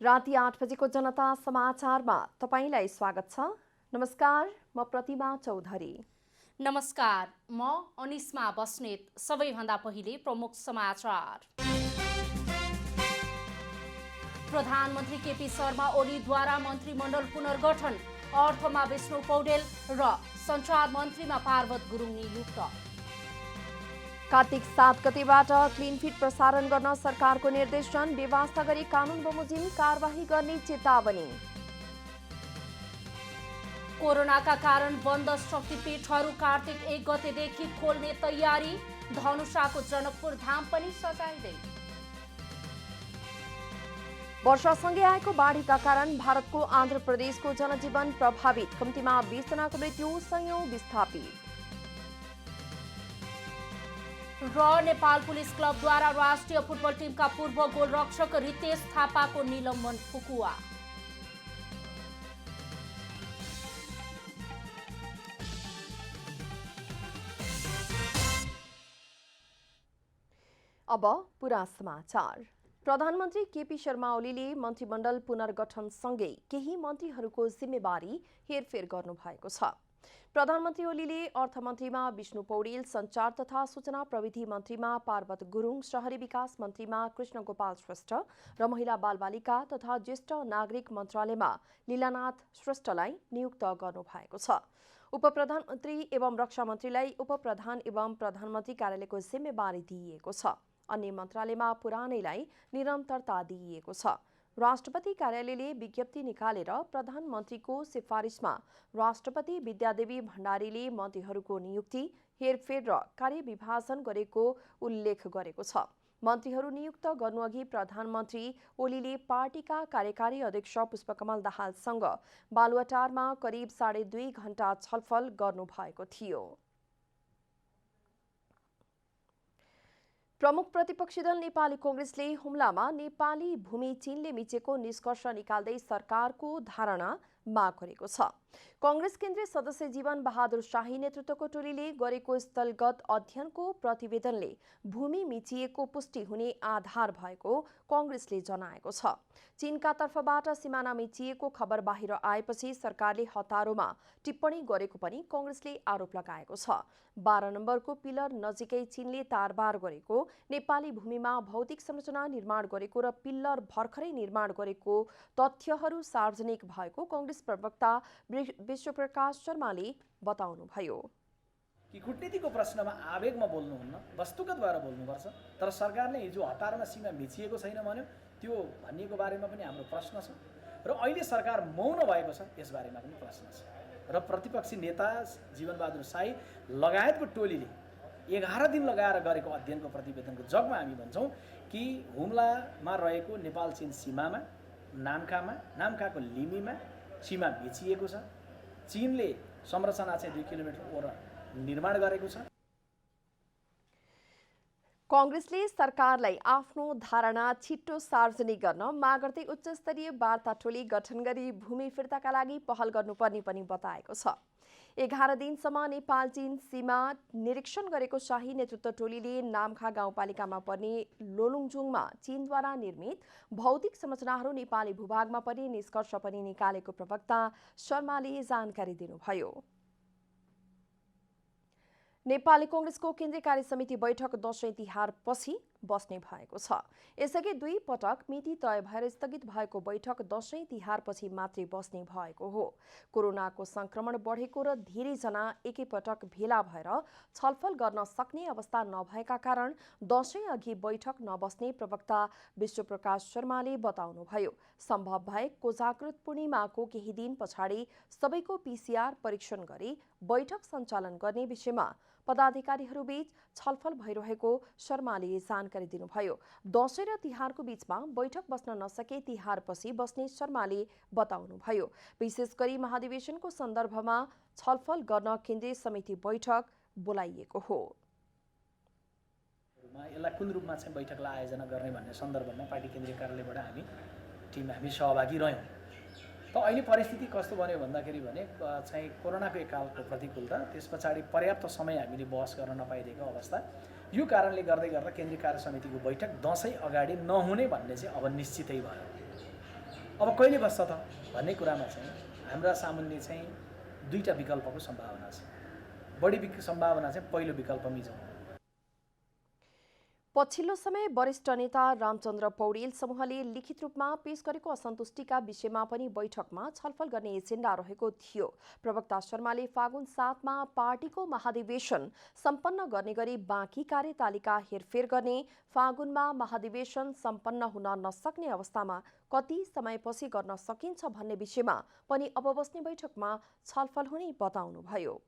राति 8 बजेको जनता समाचारमा तपाईलाई स्वागत छ। नमस्कार, म प्रतिमा चौधरी। नमस्कार, म अनिस्मा बस्नेत। सबैभन्दा पहिले प्रमुख समाचार। प्रधानमन्त्री केपी शर्मा ओलीद्वारा मन्त्रीमण्डल पुनर्गठन, अर्थमा विष्णु पौडेल र सञ्चार मन्त्रीमा पार्वत गुरुङ नियुक्त। कार्तिक 7 गतेबाट क्लिन फिट प्रसारण गर्न सरकारको निर्देशन, व्यवस्था गरी कानुन बमोजिम कारबाही गर्ने चेतावनी। कोरोनाका कारण बन्द शक्तिपीठहरू कार्तिक 1 गतेदेखि खोल्ने तयारी, धनुषाको जनकपुर धाम पनि सजाइँदै। वर्षासँगै आएको बाढीका कारण भारतको आन्ध्र प्रदेशको जनजीवन प्रभावित, कम्तीमा 20 जनाको मृत्यु, सयौं विस्थापित। र नेपाल पुलिस क्लबद्वारा राष्ट्रिय फुटबल टिमका पूर्व गोलरक्षक रितेश थापाको निलम्बन फुकुवा। अब पूरा समाचार। प्रधानमन्त्री केपी शर्मा ओलीले मन्त्रीमण्डल पुनर्गठनसँगै केही मन्त्रीहरूको जिम्मेवारी हेरफेर गर्नुभएको छ। प्रधानमन्त्री ओलीले अर्थमन्त्रीमा विष्णु पौडेल, सञ्चार तथा सूचना प्रविधि मन्त्रीमा पार्वत गुरुङ, शहरी विकास मन्त्रीमा कृष्ण गोपाल श्रेष्ठ र महिला बालबालिका तथा ज्येष्ठ नागरिक मन्त्रालयमा लीलानाथ श्रेष्ठलाई नियुक्त गर्नुभएको छ। उपप्रधानमन्त्री एवं रक्षा मन्त्रीलाई उपप्रधान एवं प्रधानमन्त्री कार्यालयको जिम्मेवारी दिइएको छ। अन्य मन्त्रालयमा पुरानैलाई निरन्तरता दिइएको छ। राष्ट्रपति कार्यालयले विज्ञप्ति निकालेर प्रधानमन्त्रीको सिफारिसमा राष्ट्रपति विद्यादेवी भण्डारीले मन्त्रीहरूको नियुक्ति, हेरफेर र कार्यविभाजन गरेको उल्लेख गरेको छ। मन्त्रीहरू नियुक्त गर्नुअघि प्रधानमन्त्री ओलीले पार्टीका कार्यकारी अध्यक्ष पुष्पकमल दाहालसँग बालुवाटारमा करिब 2.5 घण्टा छलफल गर्नुभएको थियो। प्रमुख प्रतिपक्षी दल नेपाली कांग्रेसले हुम्लामा नेपाली भूमि चीनले मिचेको निष्कर्ष निकाल्दै सरकारको धारणा माग गरेको छ। कांग्रेस केन्द्रीय सदस्य जीवन बहादुर शाही नेतृत्वको टोलीले गरेको स्थलगत अध्ययनको प्रतिवेदनले भूमि मिचिएको पुष्टि हुने आधार भएको कांग्रेसले जनाएको छ। चीनका तर्फबाट सिमाना मिचिएको खबर बाहिर आएपछि सरकारले हतारोमा टिप्पणी गरेको पनि कांग्रेसले आरोप लगाएको छ। 12 नम्बरको पिलर नजिकै चीनले तारबार गरेको, नेपाली भूमिमा भौतिक संरचना निर्माण गरेको र पिल्लर भर्खरै निर्माण गरेको तथ्यहरू सार्वजनिक भएको कांग्रेस प्रवक्ता विश्वप्रकाश शर्माले बताउनुभयो। कि कूटनीतिको प्रश्नमा आवेगमा बोल्नुहुन्न, वस्तुगत भएर बोल्नुपर्छ। तर सरकारले हिजो हतारमा सीमा मिचिएको छैन भन्यो, त्यो भनिएको बारेमा पनि हाम्रो प्रश्न छ र अहिले सरकार मौन भएको छ यसबारेमा पनि प्रश्न छ। र प्रतिपक्षी नेता जीवनबहादुर शाही लगायतको टोलीले 11 दिन लगाएर गरेको अध्ययनको प्रतिवेदनको जगमा हामी भन्छौँ कि हुम्लामा रहेको नेपाल चीन सीमामा नामखाको लिमीमा सीमा मिचिएको छ। चीनले संरचना चाहिँ 2 किलोमिटर ओर निर्माण गरेको छ। कांग्रेसले सरकारलाई आफ्नो धारणा छिट्टो सार्वजनिक गर्न माग गर्दै उच्च स्तरीय वार्ता टोली गठन गरी भूमि फिर्ताका लागि पहल गर्नुपर्ने पनि बताएको छ। 11 दिनसम्म नेपाल चीन सीमा निरीक्षण गरेको शाही नेतृत्व टोलीले नामखा गाउँपालिकामा पर्ने लोलुङजुङमा चीनद्वारा निर्मित भौतिक संरचनाहरू नेपाली भूभागमा पर्ने निष्कर्ष पनि निकालेको प्रवक्ता शर्माले जानकारी दिनुभयो। नेपाली कांग्रेसको केन्द्रीय कार्य समिति बैठक दशैं तिहार पछि बस्ने भएको छ। यसअघि 2 पटक मिति तय भएर स्थगित भएको बैठक दशैं तिहार पछि मात्रै बस्ने भएको हो। कोरोनाको संक्रमण बढेको र धेरैजना एकैपटक भेला भएर छलफल गर्न सक्ने अवस्था नभएका कारण दशैं अघि बैठक नबस्ने प्रवक्ता विश्वप्रकाश शर्माले बताउनुभयो। सम्भव भए कोजाग्रत पूर्णिमाको केही दिन पछाडि सबैको पीसीआर परीक्षण गरी बैठक सञ्चालन गर्ने विषयमा पदाधिकारीहरूबीच छलफल भइरहेको शर्माले जानकारी दिनुभयो। दशैं र तिहारको बीचमा बैठक बस्न नसके तिहारपछि बस्ने शर्माले बताउनुभयो। विशेष गरी महाधिवेशनको सन्दर्भमा छलफल गर्न केन्द्रीय समिति बैठक बोलाइएको हो। यसलाई कुन रूपमा चाहिँ बैठकलाई आयोजना गर्ने भन्ने सन्दर्भमा पार्टी केन्द्रीय कार्यालयबाट हामी सहभागी रह्यौँ। त अहिले परिस्थिति कस्तो बन्यो भन्दाखेरि भने चाहिँ कोरोनाको एककालको प्रतिकूलता, त्यस पछाडि पर्याप्त समय हामीले बहस गर्न नपाइरहेको अवस्था, यो कारणले गर्दा केन्द्रीय कार्य समितिको बैठक दशैं अगाडि नहुने भन्ने चाहिँ अब निश्चितै भयो। अब कहिले बस्छ त भन्ने कुरामा चाहिँ हाम्रा सामुन्ने चाहिँ दुईटा विकल्पको सम्भावना छ। बढी सम्भावना चाहिँ पहिलो विकल्पमै छ। पछिल्लो समय वरिष्ठ नेता रामचन्द्र पौडेल समूहले लिखित रूपमा पेश गरेको असन्तुष्टिका विषयमा पनि बैठकमा छलफल गर्ने एजेन्डा रहेको थियो। प्रवक्ता शर्माले फागुन 7 मा पार्टीको महाधिवेशन सम्पन्न गर्ने गरी बाँकी कार्यतालिका हेरफेर गर्ने, फागुनमा महाधिवेशन सम्पन्न हुन नसक्ने अवस्थामा कति समयपछि गर्न सकिन्छ भन्ने विषयमा पनि अब बस्ने बैठकमा छलफल हुने बताउनुभयो।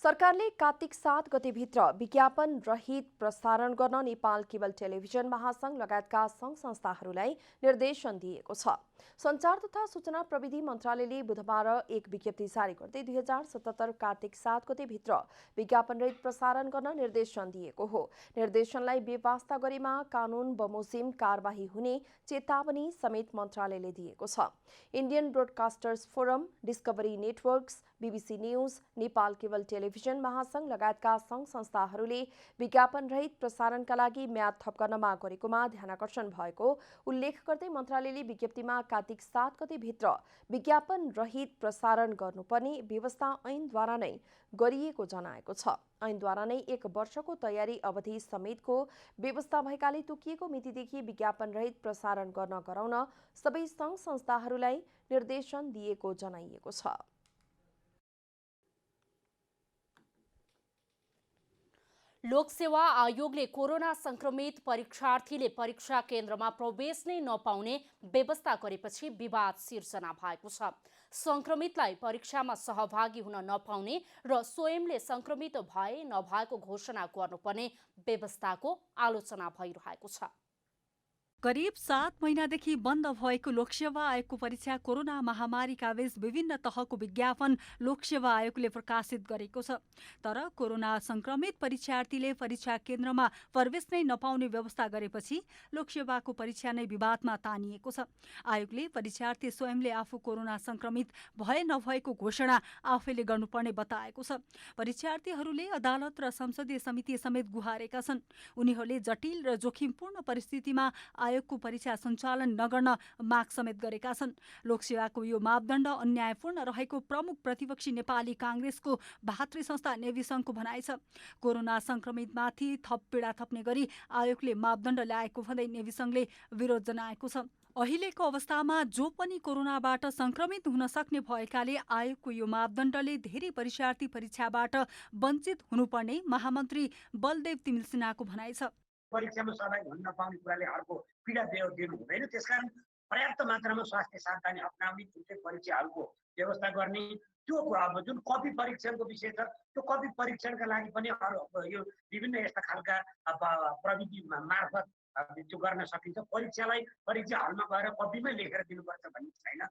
सरकारले कार्तिक 7 गतेभित्र विज्ञापन रहित प्रसारण गर्न नेपाल केबल टेलिभिजन महासंघ लगायतका संघ संस्थाहरूलाई निर्देशन दिएको छ। सञ्चार तथा सूचना प्रविधि मन्त्रालयले बुधबार एक विज्ञप्ति जारी गर्दै 2077 कार्तिक 7 गतेभित्र विज्ञापन रहित प्रसारण गर्न निर्देशन दिएको हो। निर्देशनलाई बेवास्ता गरेमा कानून बमोजिम कारबाही हुने चेतावनी समेत मन्त्रालयले दिएको छ। Indian broadcasters forum, Discovery networks, BBC news, Nepal cable television महासंघ लगायतका संघ संस्थाहरूले विज्ञापन रहित प्रसारणका लागि म्याद थप गर्न माग गरेकोमा ध्यानाकर्षण भएको उल्लेख गर्दै मन्त्रालयले विज्ञप्तिमा कार्तिक 7 गतेभित्र विज्ञापन रहित प्रसारण गर्नुपर्ने व्यवस्था ऐनद्वारा नै गरिएको जनाएको छ। ऐनद्वारा नै 1 वर्षको तयारी अवधि समेतको व्यवस्था भएकाले तोकिएको मितिदेखि विज्ञापन रहित प्रसारण गर्न गराउन सबै संघ संस्थाहरूलाई निर्देशन दिएको जनाइएको छ। लोकसेवा आयोगले कोरोना संक्रमित परीक्षार्थीले परीक्षा केन्द्रमा प्रवेश नै नपाउने व्यवस्था गरेपछि विवाद सिर्जना भएको छ। संक्रमितलाई परीक्षामा सहभागी हुन नपाउने र स्वयंले संक्रमित भए नभएको घोषणा गर्नुपर्ने व्यवस्थाको आलोचना भइरहेको छ। करिब 7 महिनादेखि बन्द भएको लोकसेवा आयोगको परीक्षा कोरोना महामारीका बीच विभिन्न तहको विज्ञापन लोकसेवा आयोगले प्रकाशित गरेको छ। तर कोरोना संक्रमित परीक्षार्थीले परीक्षा केन्द्रमा प्रवेश नै नपाउने व्यवस्था गरेपछि लोकसेवाको परीक्षा नै विवादमा तानिएको छ। आयोगले परीक्षार्थी स्वयंले आफू कोरोना संक्रमित भए नभएको घोषणा आफैले गर्नुपर्ने बताएको छ। परीक्षार्थीहरूले अदालत र संसदीय समिति समेत गुहारेका छन्। उनीहरूले जटिल र जोखिमपूर्ण परिस्थितिमा आयोगको परीक्षा सञ्चालन नगर्न माग समेत गरेका छन्। लोकसेवाको यो मापदण्ड अन्यायपूर्ण रहेको प्रमुख प्रतिपक्षी नेपाली कांग्रेसको भातृ संस्था नेवी संघको भनाइ छ। कोरोना संक्रमितमाथि थप पीडा थप्ने गरी आयोगले मापदण्ड ल्याएको भन्दै नेवी संघले विरोध जनाएको छ। अहिलेको अवस्थामा जो पनि कोरोनाबाट संक्रमित हुन सक्ने भएकाले आयोगको यो मापदण्डले धेरै परीक्षार्थी परीक्षाबाट वञ्चित हुनुपर्ने महामन्त्री बलदेव तिमिल सिन्हाको भनाइ छ। परीक्षामा सहभागी हुन नपाउने कुराले अर्को पीडा दिनु हुँदैन। त्यसकारण पर्याप्त मात्रामा स्वास्थ्य सावधानी अपनाउने जुन परीक्षाहरूको व्यवस्था गर्ने, त्यो जुन कपी परीक्षणको विषय छ त्यो कपी परीक्षणका लागि पनि यो विभिन्न यस्ता खालका प्रविधि मार्फत त्यो गर्न सकिन्छ। परीक्षालाई परीक्षा हलमा गएर कपीमै लेखेर दिनुपर्छ भन्ने छैन।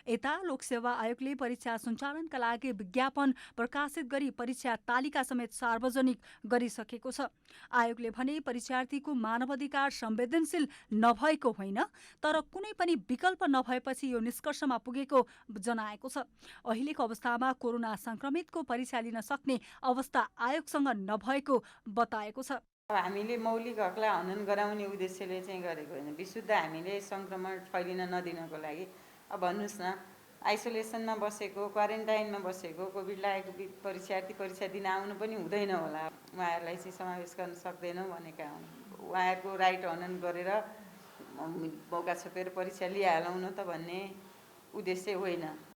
यता लोकसेवा आयोगले परीक्षा सञ्चालनका लागि विज्ञापन प्रकाशित गरी परीक्षा तालिका समेत सार्वजनिक गरिसकेको छ। आयोगले भने परीक्षार्थीको मानवाधिकार संवेदनशील नभएको होइन, तर कुनै पनि विकल्प नभएपछि यो निष्कर्षमा पुगेको जनाएको छ। अहिलेको अवस्थामा कोरोना संक्रमितको परीक्षा लिन सक्ने अवस्था आयोगसँग नभएको बताएको छ। हामीले मौलिक हकलाई हनन गराउने उद्देश्यले चाहिँ गरेको होइन, विशुद्ध हामीले संक्रमण फैलिन नदिनको लागि। अब भन्नुहोस् न, आइसोलेसनमा बसेको, क्वारेन्टाइनमा बसेको कोभिड लागेको परीक्षार्थी परीक्षा दिन आउनु पनि हुँदैन होला, उहाँहरूलाई चाहिँ समावेश गर्न सक्दैनौँ भनेका हुन्। उहाँहरूको राइट हनन गरेर मौका छोपेर परीक्षा लिइहालौँ न त भन्ने उद्देश्य होइन।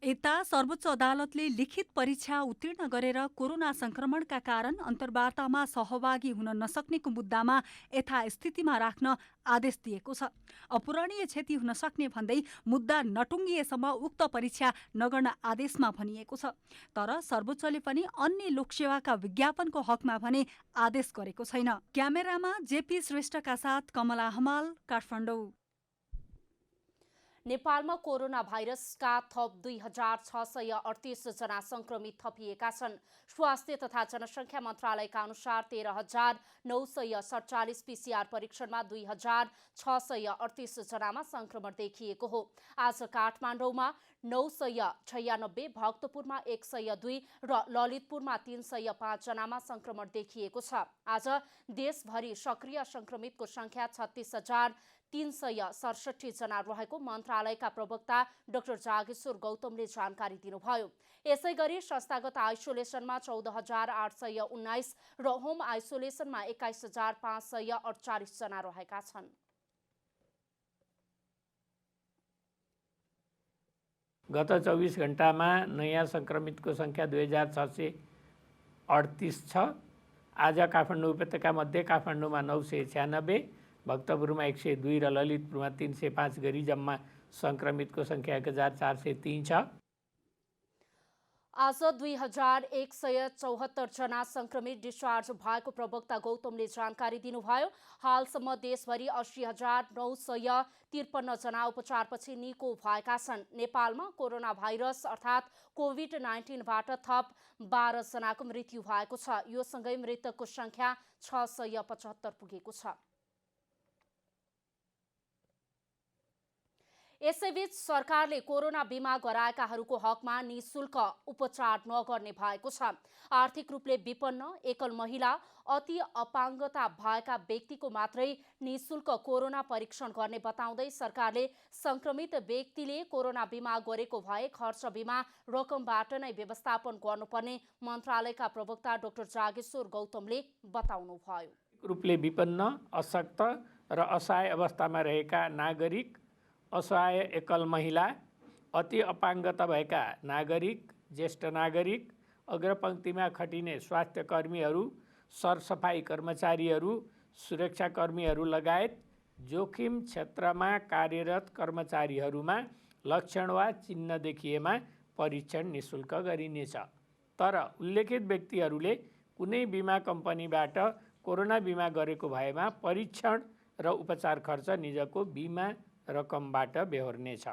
यता सर्वोच्च अदालतले लिखित परीक्षा उत्तीर्ण गरेर कोरोना संक्रमणका कारण अन्तर्वार्तामा सहभागी हुन नसक्नेको मुद्दामा यथास्थितिमा राख्न आदेश दिएको छ। अपूरणीय क्षति हुन सक्ने भन्दै मुद्दा नटुङ्गिएसम्म उक्त परीक्षा नगर्न आदेशमा भनिएको छ। तर सर्वोच्चले पनि अन्य लोकसेवाका विज्ञापनको हकमा भने आदेश गरेको छैन। क्यामेरामा जेपी श्रेष्ठका साथ कमला हमाल, काठमाडौँ। नेपालमा कोरोना भाइरसका थप 2638 जना संक्रमित थपिएका छन्। स्वास्थ्य तथा जनसङ्ख्या मन्त्रालयका अनुसार 13,947 पीसीआर परीक्षणमा 2638 जनामा संक्रमण देखिएको हो। आज काठमाडौँमा 996, भक्तपुरमा 102 र ललितपुरमा 305 जनामा संक्रमण देखिएको छ। आज देशभरि सक्रिय संक्रमितको संख्या 36,367 जना रहेको मन्त्रालयका प्रवक्ता डाक्टर जागेश्वर गौतमले जानकारी दिनुभयो। यसैगरी संस्थागत आइसोलेसनमा 14,819 र होम आइसोलेसनमा 21,548 जना रहेका छन्। गत 24 घण्टामा नयाँ संक्रमितको संख्या 2638 छ। आज काठमाडौँ उपत्यकामध्ये काठमाडौँमा 996, भक्तपुरमा 102 र ललितपुरमा 305 गरी जम्मा संक्रमितको संख्या 1403 छ। आज 2174 जना संक्रमित डिस्चार्ज भएको प्रवक्ता गौतमले जानकारी दिनुभयो। हालसम्म देशभरि 80,953 जना उपचारपछि निको भएका छन्। नेपालमा कोरोना भाइरस अर्थात् कोभिड-19बाट थप 12 जनाको मृत्यु भएको छ। यो सँगै मृतकको संख्या 675 पुगेको छ। यसैबीच सरकारले कोरोना बिमा गराएकाहरूको हकमा निशुल्क उपचार नगर्ने भएको छ। आर्थिक रूपले विपन्न, एकल महिला, अति अपाङ्गता भएका व्यक्तिको मात्रै निशुल्क कोरोना परीक्षण गर्ने बताउँदै सरकारले संक्रमित व्यक्तिले कोरोना बिमा गरेको भए खर्च बिमा रकमबाट नै व्यवस्थापन गर्नुपर्ने मन्त्रालयका प्रवक्ता डाक्टर जागेश्वर गौतमले बताउनुभयो। रूपले विपन्न, अशक्त र असहाय अवस्थामा रहेका नागरिक, असहाय एकल महिला, अति अपाङ्गता भएका नागरिक, ज्येष्ठ नागरिक, अग्रपङ्क्तिमा खटिने स्वास्थ्य कर्मीहरू, सरसफाई कर्मचारीहरू, सुरक्षाकर्मीहरू लगायत जोखिम क्षेत्रमा कार्यरत कर्मचारीहरूमा लक्षण वा चिन्ह देखिएमा परीक्षण निशुल्क गरिनेछ। तर उल्लेखित व्यक्तिहरूले कुनै बिमा कम्पनीबाट कोरोना बिमा गरेको भएमा परीक्षण र उपचार खर्च निजको बिमा रकमबाट बेहोर्नेछ।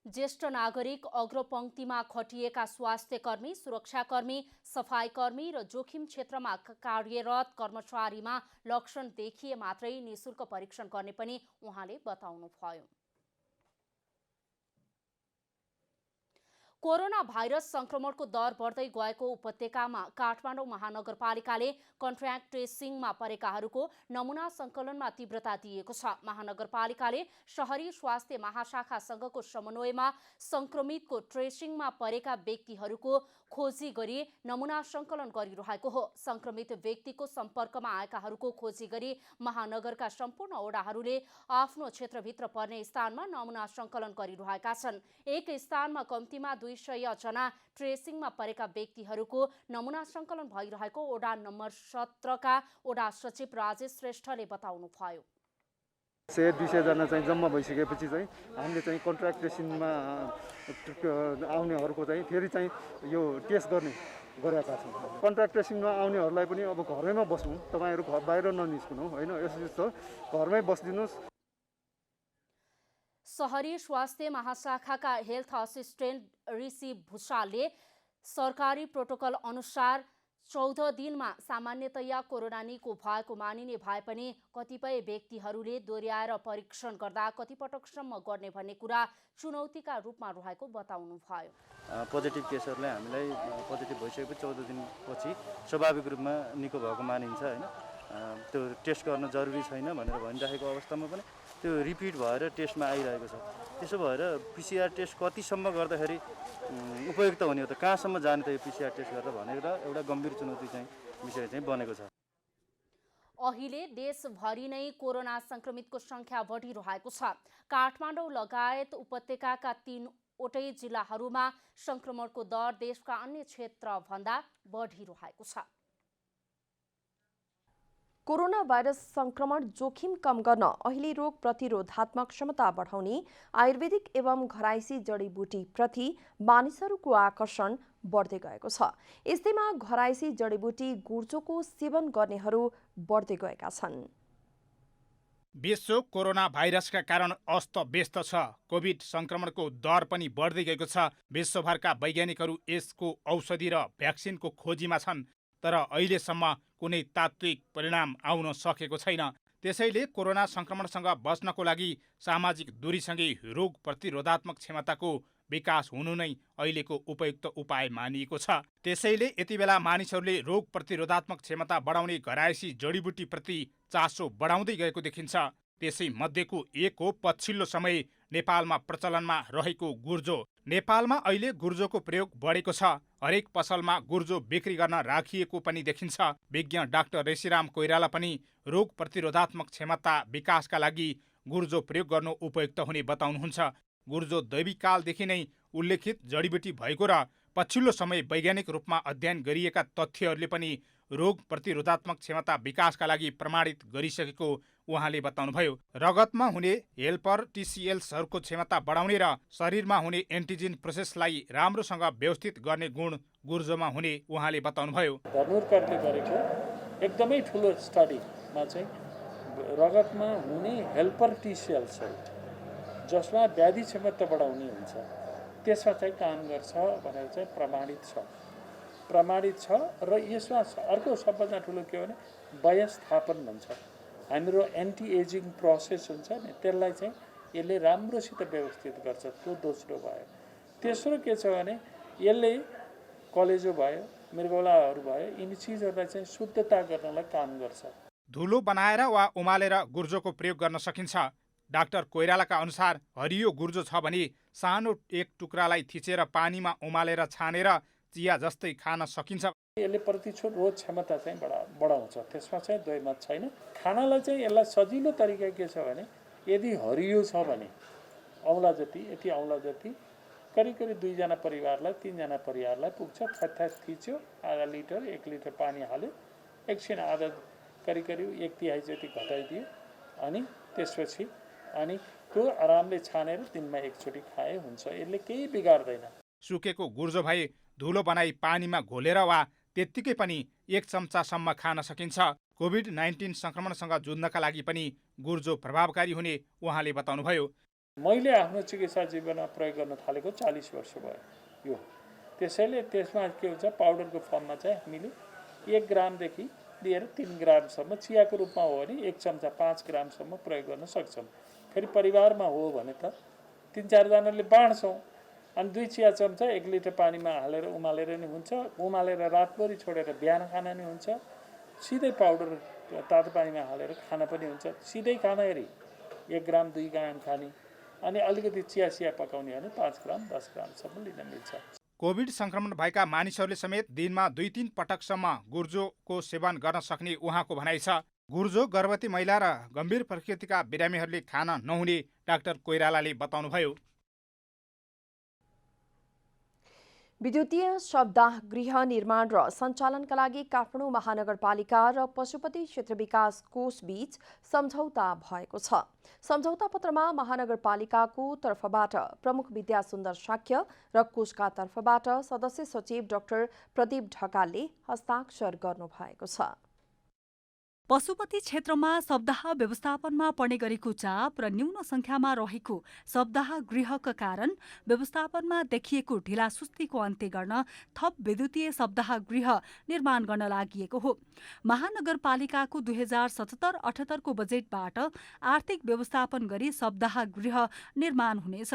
ज्येष्ठ नागरिक, अग्रपङ्क्तिमा खटिएका स्वास्थ्यकर्मी, सुरक्षाकर्मी, सफाईकर्मी र जोखिम क्षेत्रमा कार्यरत कर्मचारीमा लक्षण देखिए मात्रै निशुल्क परीक्षण गर्ने पनि उहाँले बताउनुभयो। कोरोना भाइरस संक्रमणको दर बढ्दै गएको उपत्यकामा काठमाडौँ महानगरपालिकाले कन्ट्र्याक्ट ट्रेसिङमा परेकाहरूको नमुना सङ्कलनमा तीव्रता दिएको छ। महानगरपालिकाले शहरी स्वास्थ्य महाशाखासँगको समन्वयमा संक्रमितको ट्रेसिङमा परेका व्यक्तिहरूको खोजी गरी नमुना सङ्कलन गरिरहेको हो। संक्रमित व्यक्तिको सम्पर्कमा आएकाहरूको खोजी गरी महानगरका सम्पूर्ण वडाहरूले आफ्नो क्षेत्रभित्र पर्ने स्थानमा नमुना सङ्कलन गरिरहेका छन्। एक स्थानमा कम्तीमा 200 जना ट्रेसिङमा परेका व्यक्तिहरूको नमुना सङ्कलन भइरहेको वडा नम्बर 17 का वडा सचिव राजेश श्रेष्ठले बताउनुभयो। 100-200 जना चाहिँ जम्मा भइसकेपछि चाहिँ हामीले चाहिँ कन्ट्र्याक्ट ट्रेसिङमा आउनेहरूको चाहिँ फेरि चाहिँ यो टेस्ट गर्ने गरेका छौँ। कन्ट्र्याक्ट ट्रेसिङमा आउनेहरूलाई पनि अब घरैमा बस्नु, तपाईँहरू घर बाहिर ननिस्कनु होइन, यसो घरमै बसिदिनुहोस्। शहरी स्वास्थ्य महाशाखाका हेल्थ असिस्टेन्ट ऋषि भूषालले सरकारी प्रोटोकल अनुसार 14 दिनमा सामान्यतया कोरोना निको भएको मानिने भए पनि कतिपय व्यक्तिहरूले दोहोर्याएर परीक्षण गर्दा कतिपटकसम्म गर्ने भन्ने कुरा चुनौतीका रूपमा रहेको बताउनुभयो। पोजिटिभ केसहरूलाई हामीलाई पोजिटिभ भइसकेपछि 14 दिनपछि स्वाभाविक रूपमा निको भएको मानिन्छ होइन। त्यो टेस्ट गर्न जरुरी छैन भनेर भनिराखेको अवस्थामा पनि त्यो रिपिट भएर टेस्टमा आइरहेको छ। त्यसो भएर पिसिआर टेस्ट कतिसम्म गर्दाखेरि उपयुक्त हुने हो त, कहाँसम्म जाने त यो पिसिआर टेस्ट गरेर भनेर एउटा गम्भीर चुनौती चाहिँ विषय चाहिँ बनेको छ। अहिले देशभरि नै कोरोना संक्रमितको संख्या बढिरहेको छ। काठमाडौँ लगायत उपत्यकाका 3वटै जिल्लाहरूमा संक्रमणको दर देशका अन्य क्षेत्रभन्दा बढिरहेको छ। कोरोना भाइरस संक्रमण जोखिम कम गर्न अहिले रोग प्रतिरोधात्मक क्षमता बढाउने आयुर्वेदिक एवं घराइसी जडीबुटी प्रति मानिसहरूको आकर्षण बढ्दै गएको छ। यस्तैमा घराइसी जडीबुटी गुर्जोको सेवन गर्नेहरू बढ्दै गएका छन्। विश्व कोरोना भाइरसका कारण अस्तव्यस्त छ। कोभिड संक्रमणको दर पनि बढ्दै गएको छ। विश्वभरका वैज्ञानिकहरू यसको औषधि र भ्याक्सिनको खोजीमा छन्, तर अहिलेसम्म कुनै तात्विक परिणाम आउन सकेको छैन। त्यसैले कोरोना संक्रमणसँग बच्नको लागि सामाजिक दूरीसँगै रोग प्रतिरोधात्मक क्षमताको विकास हुनु नै अहिलेको उपयुक्त उपाय मानिएको छ। त्यसैले यति बेला मानिसहरूले रोग प्रतिरोधात्मक क्षमता बढाउने घरायसी जडीबुटीप्रति चासो बढाउँदै गएको देखिन्छ। त्यसै मध्येको एक हो पछिल्लो समय नेपालमा प्रचलनमा रहेको गुर्जो। नेपालमा अहिले गुर्जोको प्रयोग बढेको छ। हरेक पसलमा गुर्जो बिक्री गर्न राखिएको पनि देखिन्छ। विज्ञ डाक्टर ऋषिराम कोइराला पनि रोग प्रतिरोधात्मक क्षमता विकासका लागि गुर्जो प्रयोग गर्नु उपयुक्त हुने बताउनुहुन्छ। गुर्जो दैवीकालदेखि नै उल्लेखित जडीबुटी भएको र पछिल्लो समय वैज्ञानिक रूपमा अध्ययन गरिएका तथ्यहरूले पनि रोग प्रतिरोधात्मक क्षमता विकासका लागि प्रमाणित गरिसकेको उहाँले बताउनुभयो। रगतमा हुने हेल्पर टिसिएल्सहरूको क्षमता बढाउने र शरीरमा हुने एन्टिजेन प्रोसेसलाई राम्रोसँग व्यवस्थित गर्ने गुण गुर्जोमा हुने उहाँले बताउनुभयो। धनुर्करले गरेको एकदमै ठुलो स्टडीमा चाहिँ रगतमा हुने हेल्पर टिसिएल्स जसमा व्याधि क्षमता बढाउने हुन्छ त्यसमा चाहिँ काम गर्छ भनेर चाहिँ प्रमाणित छ र यसमा अर्को सबभन्दा ठुलो के हो भने वयस्थापन भन्छ। हाम्रो एन्टी एजिङ प्रोसेस हुन्छ नि त्यसलाई चाहिँ यसले राम्रोसित व्यवस्थित गर्छ। त्यो दोस्रो भयो। तेस्रो के छ भने यसले कलेजो भयो मृगौलाहरू भयो यिनी चिजहरूलाई चाहिँ शुद्धता गर्नलाई काम गर्छ। धुलो बनाएर वा उमालेर गुर्जोको प्रयोग गर्न सकिन्छ। डाक्टर कोइरालाका अनुसार हरियो गुर्जो छ भने सानो एक टुक्रालाई थिचेर पानीमा उमालेर छानेर चिया जस्तै खान सकिन्छ। यसले प्रतिरोध रोग क्षमता चाहिँ बढाउँछ। त्यसमा चाहिँ दुई मत छैन। खानालाई चाहिँ यसलाई सजिलो तरिका के छ भने यदि हरियो छ भने औँला जति करिब 2 जना परिवारलाई 3 जना परिवारलाई पुग्छ। थ्याथ थिच्यो आधा लिटर 1 लिटर पानी हाल्यो एकछिन आधा करिब 1/3 जति घटाइदियो अनि त्यसपछि अनि त्यो आरामले छानेर दिनमा एकचोटि खाए हुन्छ। यसले केही बिगार्दैन। सुकेको गुर्जो भए धुलो बनाई पानीमा घोलेर वा त्यत्तिकै पनि 1 चम्चासम्म खान सकिन्छ। कोभिड-19 संक्रमणसँग जुझ्नका लागि पनि गुर्जो प्रभावकारी हुने उहाँले बताउनुभयो। मैले आफ्नो चिकित्सा जीवनमा प्रयोग गर्न थालेको 40 वर्ष भयो यो। त्यसैले त्यसमा के हुन्छ पाउडरको फर्ममा चाहिँ हामीले 1 ग्रामदेखि लिएर 3 ग्रामसम्म चियाको रूपमा हो भने 1 चम्चा 5 ग्रामसम्म प्रयोग गर्न सक्छौँ। फेरि परिवारमा हो भने त 3-4 जनाले बाँड्छौँ अनि 2 चिया चम्चा 1 लिटर पानीमा हालेर उमालेर नि हुन्छ। उमालेर रातभरि छोडेर बिहान खान नि हुन्छ। सिधै पाउडर तातो पानीमा हालेर खान पनि हुन्छ। सिधै खाँदाखेरि 1 ग्राम 2 ग्राम खाने अनि अलिकति चिया पकाउने भने 5 ग्राम 10 ग्रामसम्म लिन मिल्छ। कोभिड संक्रमण भएका मानिसहरूले समेत दिनमा 2-3 पटकसम्म गुर्जोको सेवन गर्न सक्ने उहाँको भनाइ छ। गुर्जो गर्भवती महिला र गम्भीर प्रकृतिका बिरामीहरूले खान नहुने डाक्टर कोइरालाले बताउनुभयो। विद्युतीय शवदाह गृह निर्माण र सञ्चालनका लागि काठमाडौँ महानगरपालिका र पशुपति क्षेत्र विकास कोष बीच सम्झौता भएको छ। सम्झौता पत्रमा महानगरपालिकाको तर्फबाट प्रमुख विद्या सुन्दर शाक्य र कोषका तर्फबाट सदस्य सचिव डाक्टर प्रदीप ढकालले हस्ताक्षर गर्नुभएको छ। पशुपति क्षेत्रमा शवदाह व्यवस्थापनमा पर्ने गरेको चाप र न्यून संख्यामा रहेको शवदाह गृहका कारण व्यवस्थापनमा देखिएको ढिलासुस्तीको अन्त्य गर्न थप विद्युतीय शवदाह गृह निर्माण गर्न लागि हो। महानगरपालिकाको 2077-78 को बजेटबाट आर्थिक व्यवस्थापन गरी शवदाह गृह निर्माण हुनेछ।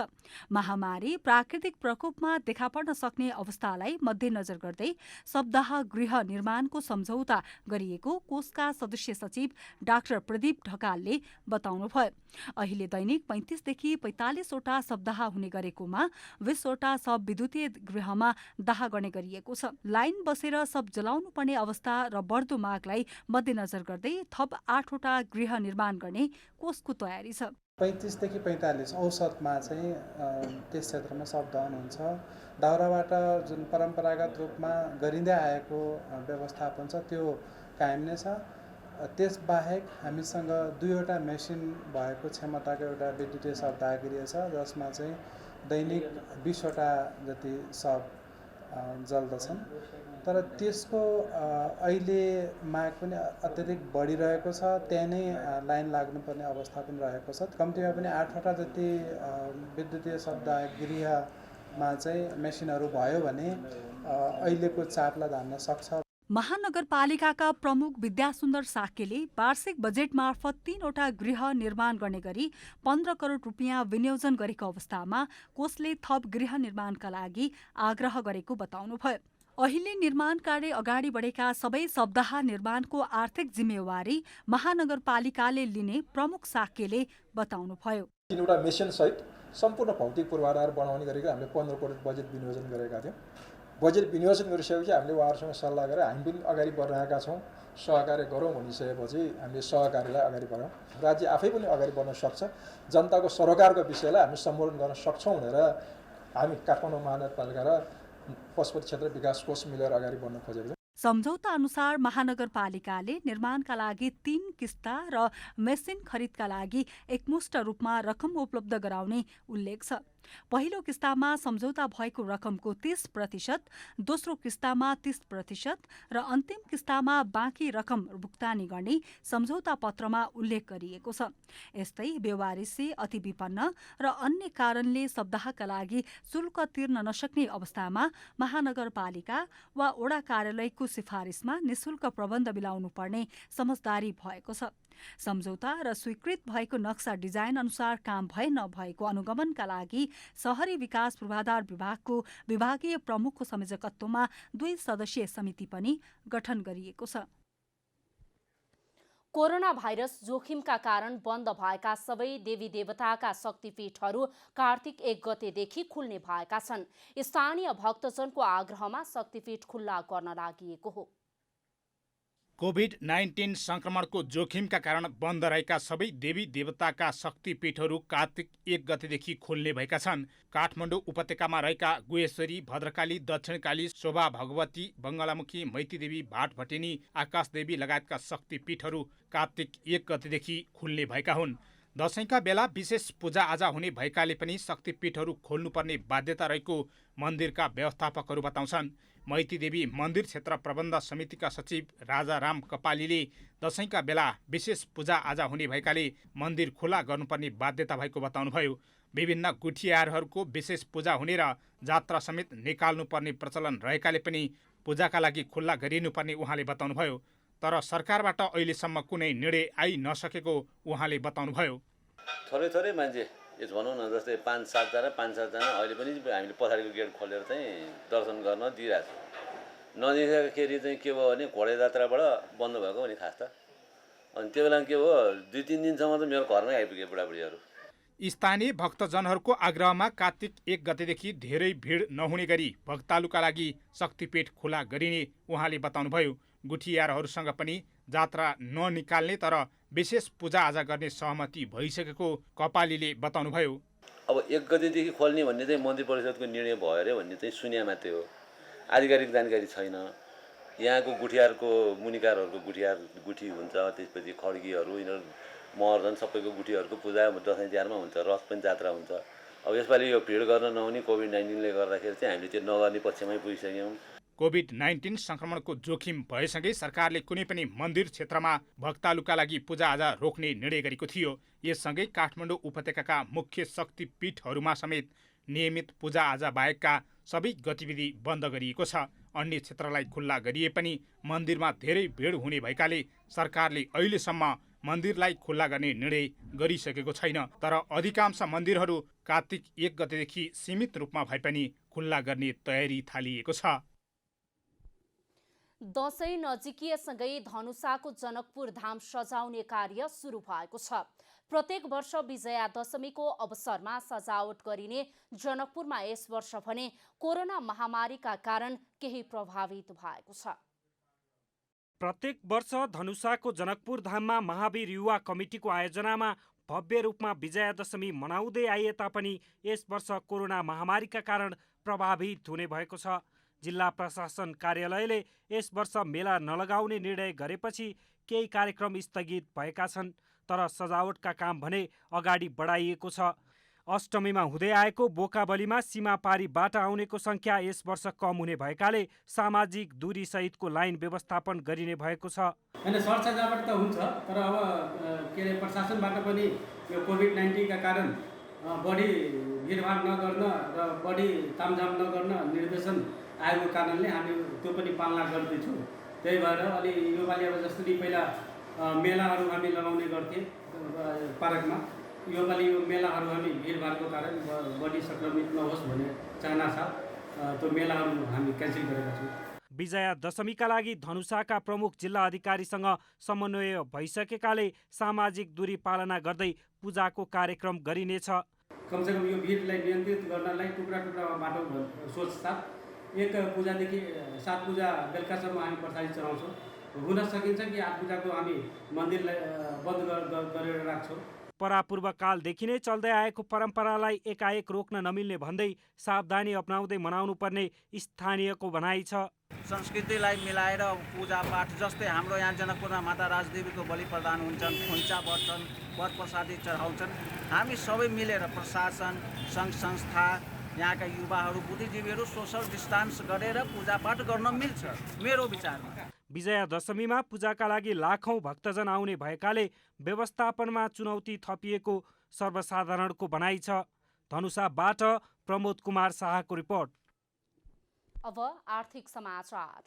महामारी प्राकृतिक प्रकोपमा देखा पर्न सक्ने अवस्थालाई मध्यनजर गर्दै शवदाह गृह निर्माणको सम्झौता गरिएको कोषका सदस्य सचिव डाक्टर प्रदीप ढकालले बताउनुभयो। अहिले दैनिक 35 देखि 45 वटा शवदाह हुने गरेकोमा 20 वटा शव विद्युतीय गृहमा दाह गर्ने गरिएको छ। लाइन बसेर शव जलाउनु पर्ने अवस्था र बढ्दो मागलाई मध्यनजर गर्दै थप 8 वटा गृह निर्माण गर्ने कोषको तयारी छ। 35 देखि 45 औसतमा चाहिँ त्यस क्षेत्रमा शवदाह हुन्छ। दाउराबाट जुन परम्परागत रूपमा गरिँदै आएको व्यवस्थापन छ त्यो कायम नै छ। त्यसबाहेक हामीसँग 2 वटा मेसिन भएको क्षमताको एउटा विद्युतीय शवदाह गृह छ जसमा चाहिँ दैनिक 20 वटा जति शव जल्दछन्। तर त्यसको अहिले माग पनि अत्यधिक बढिरहेको छ। त्यहाँ नै लाइन लाग्नुपर्ने अवस्था पनि रहेको छ। कम्तीमा पनि 8 वटा जति विद्युतीय शवदाह गृहमा चाहिँ मेसिनहरू भयो भने अहिलेको चापलाई धान्न सक्छ। महानगरपालिकाका प्रमुख विद्यासुन्दर साकेले वार्षिक बजेट मार्फत 3वटा गृह निर्माण गर्ने गरी 15 करोड रुपियाँ विनियोजन गरेको अवस्थामा कोषले थप गृह निर्माणका लागि आग्रह गरेको बताउनुभयो। अहिले निर्माण कार्य अगाडि बढेका सबै सप्ताह निर्माणको आर्थिक जिम्मेवारी महानगरपालिकाले लिने प्रमुख साकेले बताउनुभयो। 3वटा मेसिनसहित सम्पूर्ण भौतिक पूर्वाधार बनाउने गरेको हामीले 15 करोड बजेट विनियोजन गरेका थियौँ। बजेट विनियोजन गरिसकेपछि हामीले उहाँहरूसँग सल्लाह गरेर हामी पनि अगाडि बढिरहेका छौँ। सहकार्य गरौँ भनिसकेपछि हामीले सहकार्यलाई अगाडि बढाउँ। राज्य आफै पनि अगाडि बढ्न सक्छ। जनताको सरोकारको विषयलाई हामी सम्बोधन गर्न सक्छौँ भनेर हामी काठमाडौँ महानगरपालिका र पशुपति क्षेत्र विकास कोष मिलेर अगाडि बढ्न खोजेको छौँ। सम्झौता अनुसार महानगरपालिकाले निर्माणका लागि 3 किस्ता र मेसिन खरिदका लागि एकमुष्ट रूपमा रकम उपलब्ध गराउने उल्लेख छ। पहिलो किस्तामा सम्झौता भएको रकमको 30%, दोस्रो किस्तामा 30% र अन्तिम किस्तामा बाँकी रकम भुक्तानी गर्ने सम्झौता पत्रमा उल्लेख गरिएको छ। यस्तै बेवारिसी, अति विपन्न र अन्य कारणले सप्ताहका लागि शुल्क तिर्न नसक्ने अवस्थामा महानगरपालिका वा वडा कार्यालयको सिफारिसमा निशुल्क प्रबन्ध मिलाउनु पर्ने समझदारी भएको छ। सम्झौता र स्वीकृत भएको नक्सा डिजाइन अनुसार काम भए नभएको अनुगमनका लागि शहरी विकास पूर्वाधार विभागको विभागीय प्रमुखको संयोजकत्वमा 2 सदस्यीय समिति पनि गठन गरिएको छ। कोरोना भाइरस जोखिमका कारण बन्द भएका सबै देवी देवताका शक्तिपीठहरू कार्तिक 1 गतेदेखि खुल्ने भएका छन्। स्थानीय भक्तजनको आग्रहमा शक्तिपीठ खुल्ला गर्न लागि हो। कोभिड-19 संक्रमणको जोखिमका कारण बन्द रहेका सबै देवी देवताका शक्तिपीठहरू कार्तिक 1 गतेदेखि खोल्ने भएका छन्। काठमाडौँ उपत्यकामा रहेका गुहेश्वरी, भद्रकाली, दक्षिणकाली, शोभा भगवती, बङ्गलामुखी, मैतीदेवी, भाटभटेनी, आकाशदेवी लगायतका शक्तिपीठहरू कार्तिक 1 गतेदेखि खुल्ने भएका हुन्। दशैंका बेला विशेष पूजाआजा हुने भएकाले पनि शक्तिपीठहरू खोल्नुपर्ने बाध्यता रहेको मन्दिरका व्यवस्थापकहरू बताउँछन्। मैतीदेवी मन्दिर क्षेत्र प्रबन्ध समितिका सचिव राजाराम कपालीले दशैंका बेला विशेष पूजाआजा हुने भएकाले मन्दिर खुला गर्नुपर्ने बाध्यता भएको बताउनुभयो। विभिन्न गुठियारहरूको विशेष पूजा हुने र जात्रा समेत निकाल्नुपर्ने प्रचलन रहेकाले पनि पूजाका लागि खुल्ला गरिनुपर्ने उहाँले बताउनुभयो। तर सरकारबाट अहिलेसम्म कुनै निर्णय आइ नसकेको उहाँले बताउनुभयो। थोरै थोरै मान्छे भनौँ न, जस्तै 5-7 जना अहिले पनि हामीले पछाडिको गेट खोलेर चाहिँ दर्शन गर्न दिइरहेको छ। नदिँदाखेरि चाहिँ के भयो भने घोडा जात्राबाट बन्द भएको भने खास त। अनि त्यो बेला के भयो, 2-3 दिनसम्म त मेरो घरमै आइपुगे बुढाबुढीहरू। स्थानीय भक्तजनहरूको आग्रहमा कार्तिक 1 गतेदेखि धेरै भिड नहुने गरी भक्तालुका लागि शक्तिपीठ खुला गरिने उहाँले बताउनुभयो। गुठियारहरूसँग पनि जात्रा ननिकाल्ने तर विशेष पूजाआजा गर्ने सहमति भइसकेको कपालीले बताउनुभयो। अब 1 गतेदेखि खोल्ने भन्ने चाहिँ मन्दिर परिषदको निर्णय भयो अरे भन्ने चाहिँ सुने मात्रै हो, आधिकारिक जानकारी छैन। यहाँको गुठियारको मुनिकारहरूको गुठी हुन्छ, त्यसपछि खड्कीहरू, यिनीहरू महर्जन सबैको गुठीहरूको पूजा दसैँ तिहारमा हुन्छ, रथ पनि जात्रा हुन्छ। अब यसपालि यो भिड गर्न नहुने कोभिड-19ले गर्दाखेरि चाहिँ हामीले त्यो नगर्ने पक्षमै पुगिसक्यौँ। कोभिड-19 संक्रमणको जोखिम भएसँगै सरकारले कुनै पनि मन्दिर क्षेत्रमा भक्तालुका लागि पूजाआजा रोक्ने निर्णय गरेको थियो। यससँगै काठमाडौँ उपत्यकाका मुख्य शक्तिपीठहरूमा समेत नियमित पूजाआजा बाहेकका सबै गतिविधि बन्द गरिएको छ। अन्य क्षेत्रलाई खुल्ला गरिए पनि मन्दिरमा धेरै भिड हुने भएकाले सरकारले अहिलेसम्म मन्दिरलाई खुल्ला गर्ने निर्णय गरिसकेको छैन। तर अधिकांश मन्दिरहरू कार्तिक 1 गतेदेखि सीमित रूपमा भए पनि खुल्ला गर्ने तयारी थालिएको छ। दशैं नजिकिएसँगै धनुषाको जनकपुर धाम सजाउने कार्य सुरु भएको छ। प्रत्येक वर्ष विजया दशमीको अवसरमा सजावट गरिने जनकपुरमा यस वर्ष भने कोरोना महामारीका कारण केही प्रभावित भएको छ। प्रत्येक वर्ष धनुषाको जनकपुर धाममा महावीर युवा कमिटीको आयोजनामा भव्य रूपमा विजया दशमी मनाउँदै आइए तापनि यस वर्ष कोरोना महामारीका कारण प्रभावित हुने भएको छ। जिल्ला प्रशासन कार्यालयले यस वर्ष मेला नलगाउने निर्णय गरेपछि केही कार्यक्रम स्थगित भएका छन्, तर सजावटका काम भने अगाडि बढाइएको छ। अष्टमीमा हुँदै आएको बोका बलिमा सीमा पारीबाट आउनेको संख्या यस वर्ष कम हुने भएकाले सामाजिक दूरी सहितको लाइन व्यवस्थापन गरिने भएको छ। होइन, सरसजावट त हुन्छ, तर अब के अरे प्रशासनबाट पनि यो कोभिड-19 का कारण बढी भिडभाड नगर्न र बढी तामझाम नगर्न निर्देशन आएको कारणले हामी त्यो पनि पालना गर्दैछौँ। त्यही भएर अलि योपालि अब जसरी पहिला मेलाहरू हामी लगाउने गर्थे पार्कमा, योपालि यो मेलाहरू हामी भिडभाडको कारण बढी सङ्क्रमित नहोस् भन्ने चाहना छ, त्यो मेलाहरू हामी क्यान्सल गरेका छौँ। विजया दशमीका लागि धनुषाका प्रमुख जिल्ला अधिकारीसँग समन्वय भइसकेकाले सामाजिक दूरी पालना गर्दै पूजाको कार्यक्रम गरिनेछ। कमसेकम यो भिडलाई नियन्त्रित गर्नलाई टुक्रा टुक्रामा बाटो सोच साथ एक पूजादेखि 7 पूजा बेलुकासम्म हामी प्रसादी चढाउँछौँ। हुन सकिन्छ कि 8 पूजाको हामी मन्दिरलाई बन्द गरेर राख्छौँ। परापूर्व कालदेखि नै चल्दै आएको परम्परालाई एकाएक रोक्न नमिल्ने भन्दै सावधानी अपनाउँदै मनाउनु पर्ने स्थानीयको भनाइ छ। संस्कृतिलाई मिलाएर पूजापाठ जस्तै हाम्रो यहाँ जनकपुरमा माता राजदेवीको बलि प्रदान हुन्छन्, खुन्चा बट्छन्, वर प्रसादी चढाउँछन्। हामी सबै मिलेर प्रशासन, सङ्घ संस्था, यहाँका युवाहरू, बुद्धिजीवीहरू सोसल डिस्टेन्स गरेर पूजापाठ गर्न मिल्छ मेरो विचारमा। विजया दशमीमा पूजाका लागि लाखौं भक्तजन आउने भएकाले व्यवस्थापनमा चुनौती थपिएको सर्वसाधारणको भनाइ छ। धनुषाबाट प्रमोद कुमार शाहको रिपोर्ट। अब आर्थिक समाचार।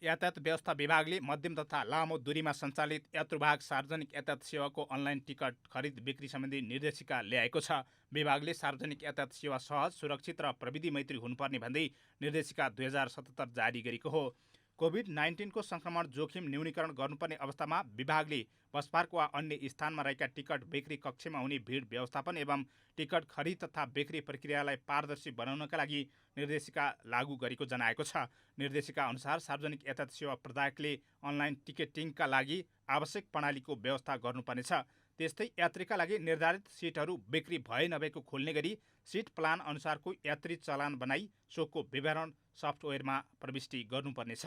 यातायात व्यवस्था विभागले मध्यम तथा लामो दूरीमा सञ्चालित यात्रुवाहक सार्वजनिक यातायात सेवाको अनलाइन टिकट खरिद बिक्री सम्बन्धी निर्देशिका ल्याएको छ। विभागले सार्वजनिक यातायात सेवा सहज, सुरक्षित र प्रविधि मैत्री हुनुपर्ने भन्दै निर्देशिका 2077 जारी गरेको हो। कोभिड-19 को संक्रमण जोखिम न्यूनीकरण गर्नुपर्ने अवस्थामा विभागले बस पार्क वा अन्य स्थानमा रहेका टिकट बिक्री कक्षमा हुने भिड व्यवस्थापन एवं टिकट खरिद तथा बिक्री प्रक्रियालाई पारदर्शी बनाउनका लागि निर्देशिका लागू गरेको जनाएको छ। निर्देशिका अनुसार सार्वजनिक यातायात सेवा प्रदायकले अनलाइन टिकटिङका लागि आवश्यक प्रणालीको व्यवस्था गर्नुपर्नेछ। त्यस्तै यात्रीका लागि निर्धारित सिटहरू बिक्री भए नभएको खोल्ने गरी सिट प्लान अनुसारको यात्री चलान बनाई सोको विवरण सफ्टवेयरमा प्रविष्टि गर्नुपर्नेछ।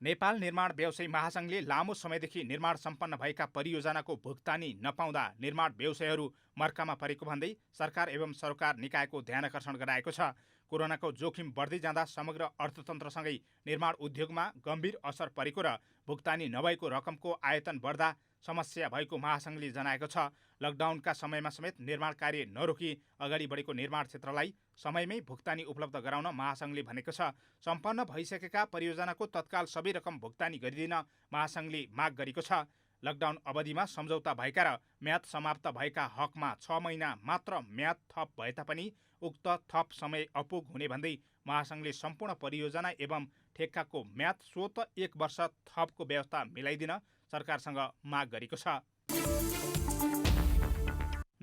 नेपाल निर्माण व्यवसायी महासङ्घले लामो समयदेखि निर्माण सम्पन्न भएका परियोजनाको भुक्तानी नपाउँदा निर्माण व्यवसायीहरू मर्कामा परेको भन्दै सरकार एवं सरकार निकायको ध्यानकर्षण गराएको छ। कोरोनाको जोखिम बढ्दै जाँदा समग्र अर्थतन्त्रसँगै निर्माण उद्योगमा गम्भीर असर परेको र भुक्तानी नभएको रकमको आयतन बढ्दा समस्या भएको महासङ्घले जनाएको छ। लकडाउनका समयमा समेत निर्माण कार्य नरोकी अगाडि बढेको निर्माण क्षेत्रलाई समयमै भुक्तानी उपलब्ध गराउन महासङ्घले भनेको छ। सम्पन्न भइसकेका परियोजनाको तत्काल सबै रकम भुक्तानी गरिदिन महासङ्घले माग गरेको छ। लकडाउन अवधिमा सम्झौता भएका र म्याद समाप्त भएका हकमा 6 महिना मात्र म्याद थप भए तापनि उक्त थप समय अपुग हुने भन्दै महासङ्घले सम्पूर्ण परियोजना एवं ठेक्काको म्याद स्वत 1 वर्ष थपको व्यवस्था मिलाइदिन सरकारसँग माग गरेको छ।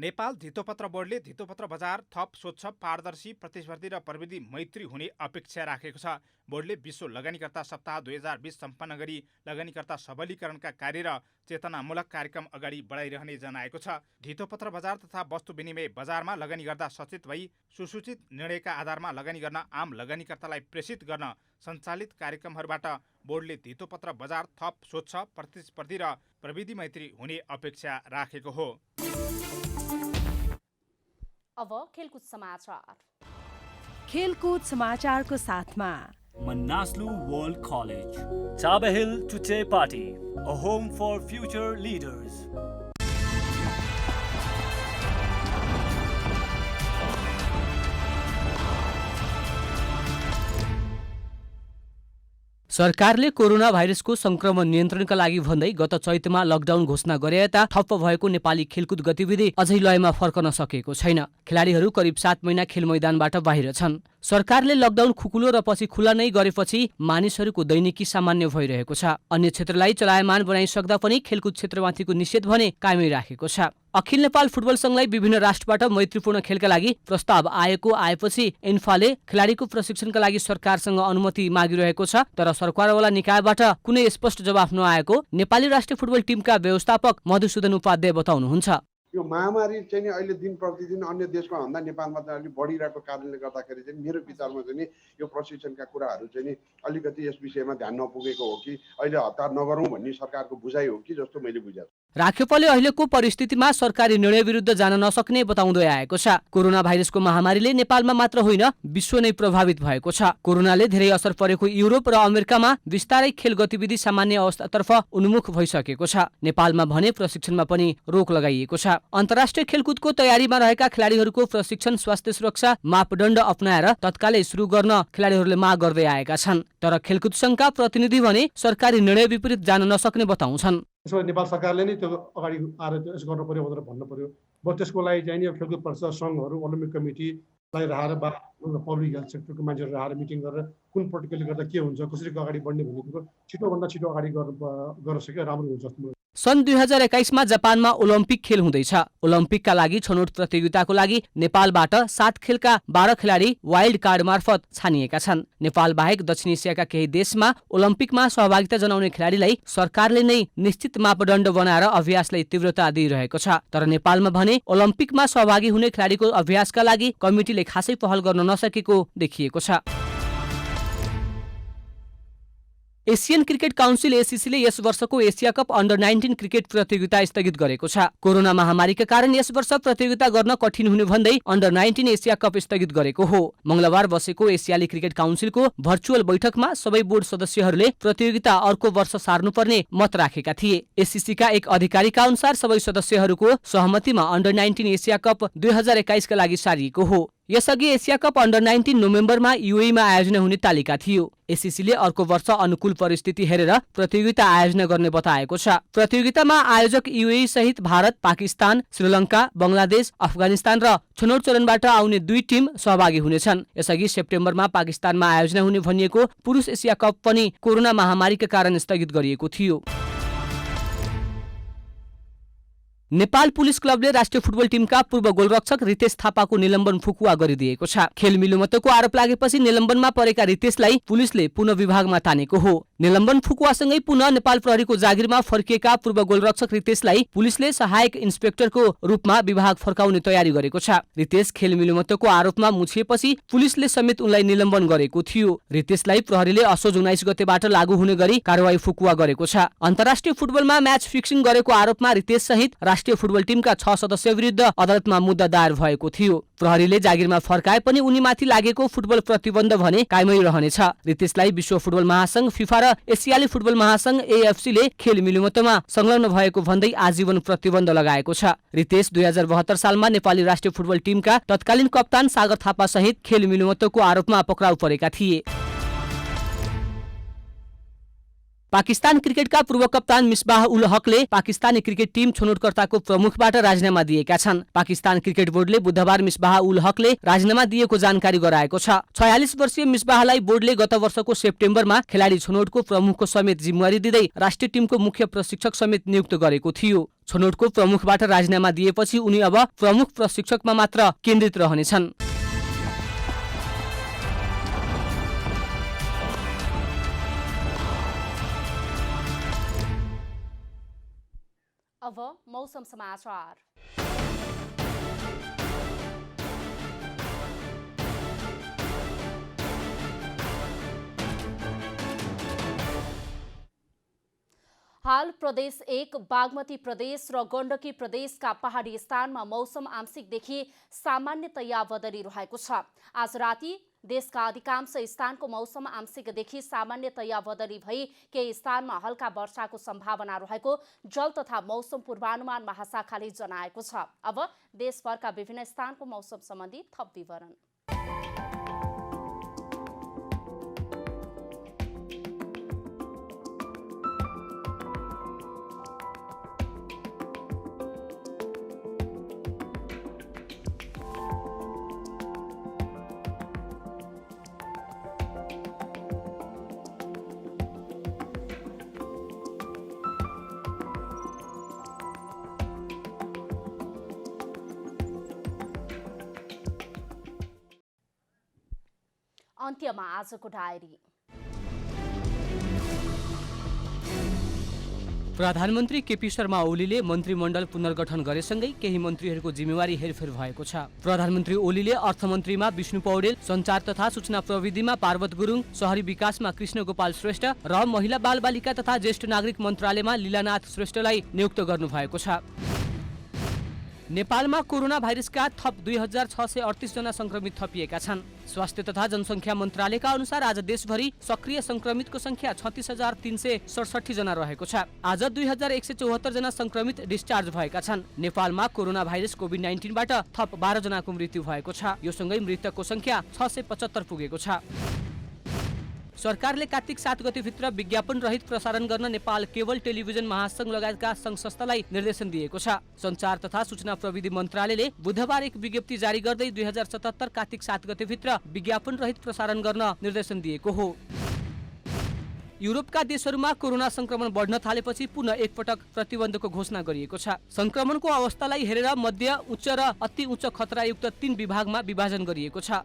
नेपाल धितोपत्र बोर्डले धितोपत्र बजार थप स्वच्छ, पारदर्शी, प्रतिस्पर्धी र प्रविधि मैत्री हुने अपेक्षा राखेको छ। बोर्डले विश्व लगानीकर्ता सप्ताह 2020 सम्पन्न गरी लगानीकर्ता सबलीकरणका कार्य र चेतनामूलक कार्यक्रम अगाडि बढाइरहने जनाएको छ। धितोपत्र बजार तथा वस्तु विनिमय बजारमा लगानी गर्दा सचेत भई सुसूचित निर्णयका आधारमा लगानी गर्न आम लगानीकर्तालाई प्रेषित गर्न सञ्चालित कार्यक्रमहरूबाट बोर्डले धितोपत्र बजार थप स्वच्छ, प्रतिस्पर्धी र प्रविधि मैत्री हुने अपेक्षा राखेको हो। अब खेलकुद समाचार। खेलकुद समाचारको साथमा Manaslu World College, Chaba Hill Tuche Party, a home for future leaders. सरकारले कोरोना भाइरसको संक्रमण नियन्त्रणका लागि भन्दै गत चैतमा लकडाउन घोषणा गरे यता ठप्प भएको नेपाली खेलकुद गतिविधि अझै लयमा फर्कन सकेको छैन। खेलाडीहरू करिब 7 महिना खेल मैदानबाट बाहिर छन्। सरकारले लकडाउन खुकुलो र पछि खुला नै गरेपछि मानिसहरूको दैनिकी सामान्य भइरहेको छ। अन्य क्षेत्रलाई चलायमान बनाइसक्दा पनि खेलकुद क्षेत्रमाथिको निषेध भने कायमै राखेको छ। अखिल नेपाल फुटबल संघलाई विभिन्न राष्ट्रबाट मैत्रीपूर्ण खेलका लागि प्रस्ताव आएपछि इन्फाले खेलाडीको प्रशिक्षणका लागि सरकारसँग अनुमति मागिरहेको छ। तर सरकारवाला निकायबाट कुनै स्पष्ट जवाफ नआएको नेपाली राष्ट्रिय फुटबल टिमका व्यवस्थापक मधुसूदन उपाध्याय बताउनुहुन्छ। यो महामारी चाहिँ अहिले दिन प्रतिदिन अन्य देशमा भन्दा नेपालमा चाहिँ अलिक बढिरहेको कारणले गर्दाखेरि चाहिँ मेरो विचारमा चाहिँ यो प्रशिक्षणका कुराहरू चाहिँ अलिकति यस विषयमा ध्यान नपुगेको हो कि अहिले हतार नगरौँ भन्ने सरकारको बुझाइ हो कि जस्तो मैले बुझेको छु। राखेपले अहिलेको परिस्थितिमा सरकारी निर्णय विरुद्ध जान नसक्ने बताउँदै आएको छ। कोरोना भाइरसको महामारीले नेपालमा मात्र होइन विश्व नै प्रभावित भएको छ। कोरोनाले धेरै असर परेको युरोप र अमेरिकामा बिस्तारै खेल गतिविधि सामान्य अवस्थातर्फ उन्मुख भइसकेको छ। नेपालमा भने प्रशिक्षणमा पनि रोक लगाइएको छ। अन्तर्राष्ट्रिय खेलकुदको तयारीमा रहेका खेलाडीहरूको प्रशिक्षण स्वास्थ्य सुरक्षा मापदण्ड अपनाएर तत्कालै सुरु गर्न खेलाडीहरूले माग गर्दै आएका छन्। तर खेलकुद संघका प्रतिनिधि भने सरकारी निर्णय विपरीत जान नसक्ने बताउँछन्। त्यसो नेपाल सरकारले नै त्यो अगाडि आएर यसो गर्नु पर्यो भनेर भन्नु पर्यो। त्यसको लागि चाहिँ नि खेलकुद परिषद सङ्घहरू ओलम्पिक कमिटीलाई राखेर बा पब्लिक हेल्थ सेक्टरको मान्छेहरू राखेर मिटिङ गरेर कुन प्रोटोकलले गर्दा के हुन्छ, कसरी अगाडि बढ्ने भन्ने कुरो छिटोभन्दा छिटो अगाडि गर्न सके राम्रो हुन्छ जस्तो मलाई। सन् 2021 मा जापानमा ओलम्पिक खेल हुँदैछ। ओलम्पिकका लागि छनौट प्रतियोगिताको लागि नेपालबाट 7 खेलका 12 खेलाडी वाइल्ड कार्ड मार्फत छानिएका छन्। नेपाल बाहेक दक्षिण एसियाका केही देशमा ओलम्पिकमा सहभागिता जनाउने खेलाडीलाई सरकारले नै निश्चित मापदण्ड बनाएर अभ्यासलाई तीव्रता दिइरहेको छ। तर नेपालमा भने ओलम्पिकमा सहभागी हुने खेलाडीको अभ्यासका लागि कमिटीले खासै पहल गर्न नसकेको देखिएको छ। एसियन क्रिकेट काउन्सिल एसीसीले यस वर्षको एसिया कप अन्डर 19 क्रिकेट प्रतियोगिता स्थगित गरेको छ। कोरोना महामारीका कारण यस वर्ष प्रतियोगिता गर्न कठिन हुने भन्दै अन्डर 19 एसिया कप स्थगित गरेको हो। मंगलबार बसेको एसियाली क्रिकेट काउन्सिलको भर्चुअल बैठकमा सबै बोर्ड सदस्यहरूले प्रतियोगिता अर्को वर्ष सार्नुपर्ने मत राखेका थिए। एसीसीका एक अधिकारीका अनुसार सबै सदस्यहरूको सहमतिमा अन्डर 19 एसिया कप 2021 का लागि सारिएको हो। यसअघि एसिया कप अन्डर 19 नोभेम्बरमा युएईमा आयोजना हुने तालिका थियो। एसीसीले अर्को वर्ष अनुकूल परिस्थिति हेरेर प्रतियोगिता आयोजना गर्ने बताएको छ। प्रतियोगितामा आयोजक युएई सहित भारत, पाकिस्तान, श्रीलङ्का, बंगलादेश, अफगानिस्तान र छनौट चरणबाट आउने 2 टिम सहभागी हुनेछन्। यसअघि सेप्टेम्बरमा पाकिस्तानमा आयोजना हुने भनिएको पुरुष एसिया कप पनि कोरोना महामारीका कारण स्थगित गरिएको थियो। नेपाल पुलिस क्लबले राष्ट्रिय फुटबल टिमका पूर्व गोलरक्षक रितेश थापाको निलम्बन फुकुवा गरिदिएको छ। खेल मिलुमतोको आरोप लागेपछि निलम्बनमा परेका रितेशलाई पुलिसले पुनः विभागमा तानेको हो। निलम्बन फुकुवासँगै पुनः नेपाल प्रहरीको जागिरमा फर्किएका पूर्व गोलरक्षक रितेशलाई पुलिसले सहायक इन्सपेक्टरको रूपमा विभाग फर्काउने तयारी गरेको छ। रितेश खेल मिलुमतोको आरोपमा मुछिएपछि पुलिसले समेत उनलाई निलम्बन गरेको थियो। रितेशलाई प्रहरीले असोज 19 गतेबाट लागू हुने गरी कारवाही फुकुवा गरेको छ। अन्तर्राष्ट्रिय फुटबलमा म्याच फिक्सिङ गरेको आरोपमा रितेश सहित राष्ट्रिय फुटबल टिमका 6 सदस्य विरुद्ध अदालतमा मुद्दा दायर भएको थियो। प्रहरीले जागिरमा फर्काए पनि उनीमाथि लागेको फुटबल प्रतिबन्ध भने कायमै रहनेछ। रितेशलाई विश्व फुटबल महासंघ फिफा र एसियाली फुटबल महासंघ एएफसीले खेल मिलुमतोमा संलग्न भएको भन्दै आजीवन प्रतिबन्ध लगाएको छ। रितेश 2072 सालमा नेपाली राष्ट्रिय फुटबल टिमका तत्कालीन कप्तान सागर थापा सहित खेल मिलुमतोको आरोपमा पक्राउ परेका थिए। पाकिस्तान क्रिकेटका पूर्व कप्तान मिसबाह उल हकले पाकिस्तानी क्रिकेट टिम छनौटकर्ताको प्रमुखबाट राजीनामा दिएका छन्। पाकिस्तान क्रिकेट बोर्डले बुधबार मिसबाह उल हकले राजीनामा दिएको जानकारी गराएको छ। 46 वर्षीय मिसबाहलाई बोर्डले गत वर्षको सेप्टेम्बरमा खेलाडी छनौटको प्रमुखको समेत जिम्मेवारी दिँदै राष्ट्रिय टिमको मुख्य प्रशिक्षक समेत नियुक्त गरेको थियो। छनौटको प्रमुखबाट राजीनामा दिएपछि उनी अब प्रमुख प्रशिक्षकमा मात्र केन्द्रित रहनेछन्। अब मौसम समाचार। हाल प्रदेश 1, बागमती प्रदेश र गण्डकी प्रदेशका पहाडी स्थानमा मौसम आंशिकदेखि सामान्यतया बदली रहेको छ। आज राति देशका अधिकांश स्थानको मौसम आंशिकदेखि सामान्यतया बदली भई केही स्थानमा हल्का वर्षाको सम्भावना रहेको जल तथा मौसम पूर्वानुमान महाशाखाले जनाएको छ। अब देशभरका विभिन्न स्थानको मौसम सम्बन्धी थप विवरण। अन्त्यमा आजको डायरी। प्रधानमन्त्री केपी शर्मा ओलीले मन्त्रीमण्डल पुनर्गठन गरेसँगै केही मन्त्रीहरूको जिम्मेवारी हेरफेर भएको छ। प्रधानमन्त्री ओलीले अर्थमन्त्रीमा विष्णु पौडेल, सञ्चार तथा सूचना प्रविधिमा पार्वत गुरुङ, शहरी विकासमा कृष्ण गोपाल श्रेष्ठ र महिला बालबालिका तथा ज्येष्ठ नागरिक मन्त्रालयमा लीलानाथ श्रेष्ठलाई नियुक्त गर्नुभएको छ। नेपालमा कोरोना भाइरसका थप 2638 जना संक्रमित थपिएका छन्। स्वास्थ्य तथा जनसङ्ख्या मन्त्रालयका अनुसार आज देशभरि सक्रिय संक्रमितको संख्या 36,367 जना रहेको छ। आज 2174 जना संक्रमित डिस्चार्ज भएका छन्। नेपालमा कोरोना भाइरस कोभिड-19 बाट थप 12 जनाको मृत्यु भएको छ। यो सँगै मृतकको संख्या 675 पुगेको छ। सरकारले कार्तिक 7 गतेभित्र विज्ञापन रहित प्रसारण गर्न नेपाल केबल टेलिभिजन महासंघ लगायतका संघ संस्थालाई निर्देशन दिएको छ। सञ्चार तथा सूचना प्रविधि मन्त्रालयले बुधबार एक विज्ञप्ति जारी गर्दै 2077 कार्तिक 7 गतेभित्र विज्ञापन रहित प्रसारण गर्न निर्देशन दिएको हो। युरोपका देशहरूमा कोरोना संक्रमण बढ्न थालेपछि पुनः एकपटक प्रतिबन्धको घोषणा गरिएको छ। संक्रमणको अवस्थालाई हेरेर मध्य, उच्च र अति उच्च खतरायुक्त 3 विभागमा विभाजन गरिएको छ।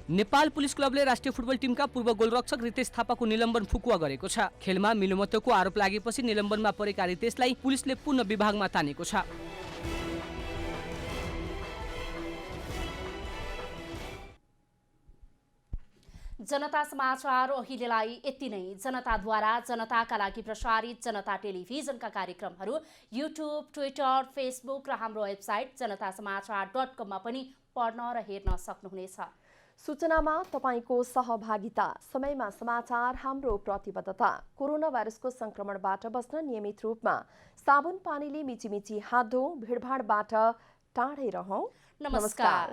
नेपाल पुलिस क्लबले राष्ट्रिय फुटबल टिमका पूर्व गोलरक्षक रितेश थापाको निलम्बन फुकुवा गरेको छ। खेलमा मिलोमतोको आरोप लागेपछि निलम्बनमा परेका रितेशलाई पुलिसले पुनः विभागमा तानेको छ। जनता समाचार अहिलेलाई यति नै। जनताद्वारा जनताका लागि प्रसारित जनता टेलिभिजनका कार्यक्रमहरू युट्युब, ट्विटर, फेसबुक र हाम्रो वेबसाइट जनतासमाचार.com मा पनि पढ्न र हेर्न सक्नुहुनेछ। सूचनामा तपाईको सहभागिता, समयमा समाचार हाम्रो प्रतिबद्धता। कोरोना भाइरसको संक्रमणबाट बस्न नियमित रूपमा साबुन पानीले मिचिमिची हात धोऊ, भिडभाडबाट टाढै रहौं। नमस्कार।